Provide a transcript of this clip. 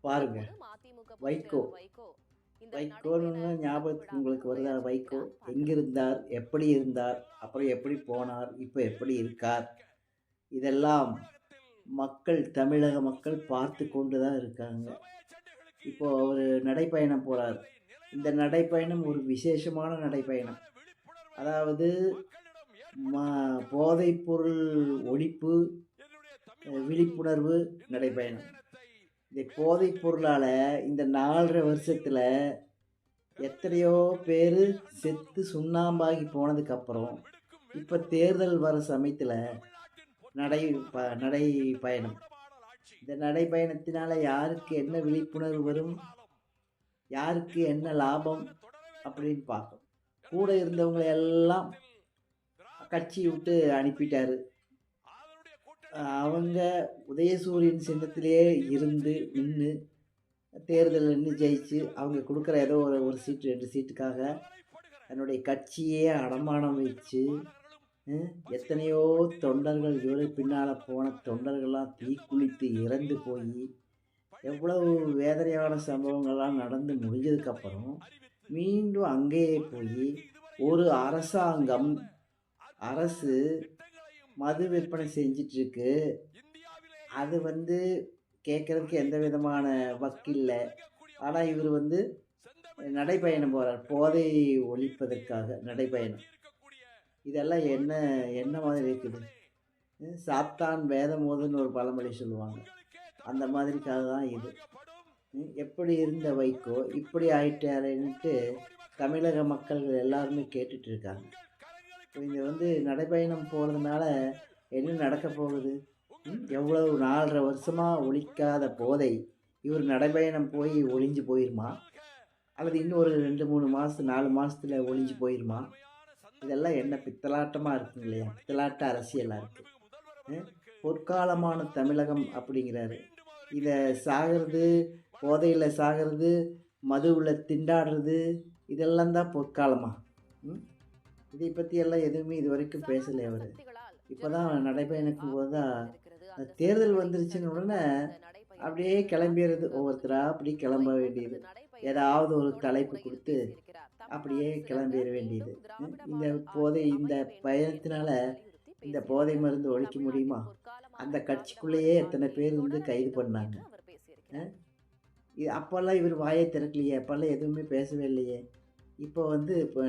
பாருங்க. வைகோ. வைகோன்னு ஞாபகத்துக்கு உங்களுக்கு வருதா வைகோ? எங்கிருந்தார்? எப்படி இருந்தார்? அப்புறம் எப்படி போனார்? இப்ப எப்படி இருக்கார்? இதெல்லாம் தமிழக மக்கள் பார்த்து கொண்டு தான் இருக்காங்க. இப்போ அவரு நடைப்பயணம் போறார். இந்த நடைப்பயணம் ஒரு விசேஷமான நடைப்பயணம். அதாவது ம போதைப்பொருள் ஒழிப்பு, விழிப்புணர்வு நடைப்பயணம். இந்த போதைப் பொருளால இந்த 4 1/2 வருஷத்துல எத்தனையோ பேரு செத்து சுண்ணாம்பாகி போனதுக்கப்புறம், இப்ப தேர்தல் வர சமயத்துல நடை நடை பயணம். இந்த நடைப்பயணத்தினால யாருக்கு என்ன விழிப்புணர்வு வரும்? யாருக்கு என்ன லாபம்? அப்படின்னு பார்க்கணும். கூட இருந்தவங்கள எல்லாம் கட்சிய விட்டு அனுப்பிட்டாரு. அவங்க உதயசூரியன் சின்னத்திலேயே இருந்து நின்னு தேர்தல்ல நின்னு ஜெயிச்சு, அவங்க குடுக்குற ஏதோ ஒரு சீட்டு 2 சீட்டுக்காக தன்னுடைய கட்சியே அடமானம் வச்சு, எத்தனையோ தொண்டர்கள் இவரு பின்னால போன தொண்டர்கள்லாம் தீக்குளித்து இறந்து போயி, எவ்வளவு வேதனையான சம்பவங்கள்லாம் நடந்து முடிஞ்சதுக்கப்புறம், மீண்டும் அங்கேயே போயி, ஒரு அரசு மது விற்பனை செஞ்சிட்ருக்கு. அது கேட்கறதுக்கு எந்த விதமான வக்கில்ல. ஆனா இவரு நடைப்பயணம் போறார். போதை ஒழிப்பதற்காக நடைப்பயணம். இதெல்லாம் என்ன என்ன மாதிரி இருக்குது? சாத்தான் வேதம் ஓதுன்னு ஒரு பழமொழி சொல்லுவாங்க. அந்த மாதிரிக்காக தான் இது. எப்படி இருந்த வைகோ இப்படி ஆயிட்டாரேன்னுட்டு தமிழக மக்கள் எல்லாருமே கேட்டுட்டு இருக்காங்க. இது நடைப்பயணம் போறதுனால என்ன நடக்க போகுது? எவ்வளவு 4 1/2 வருஷமா ஒழிக்காத போதை, இவர் நடைப்பயணம் போய் ஒழிஞ்சு போயிருமா? அல்லது இன்னும் ஒரு 2, 3 மாசம் 4 மாசத்துல ஒழிஞ்சு போயிருமா? இதெல்லாம் என்ன பித்தலாட்டமா இருக்குங்க இல்லையா? பித்தலாட்ட அரசியலா இருக்கு. பொற்காலமான தமிழகம் அப்படிங்கிறாரு. இத சாகிறது, போதையில சாகிறது, மதுவுல திண்டாடுறது, இதெல்லாம் தான் பொற்காலமா? இதை பத்தி எல்லாம் எதுவுமே இதுவரைக்கும் பேசல அவரு. இப்பதான் நடைப்பயணத்துக்கு போது தான் தேர்தல் வந்துருச்சுன்னு உடனே அப்படியே கிளம்பிடுறது. ஒவ்வொருத்தரா அப்படி கிளம்ப வேண்டியது. ஏதாவது ஒரு தலைப்பு குடுத்து அப்படியே கிளம்பிற வேண்டியது. இந்த பயணத்தினால இந்த போதை மருந்து ஒழிக்க முடியுமா? அந்த கட்சிக்குள்ளேயே எத்தனை பேர் கைது பண்ணாங்க. அப்பல்லாம் இவர் வாயே திறக்கலையே! அப்பல்லாம் எதுவுமே பேசவே இல்லையே! இப்போ இப்போ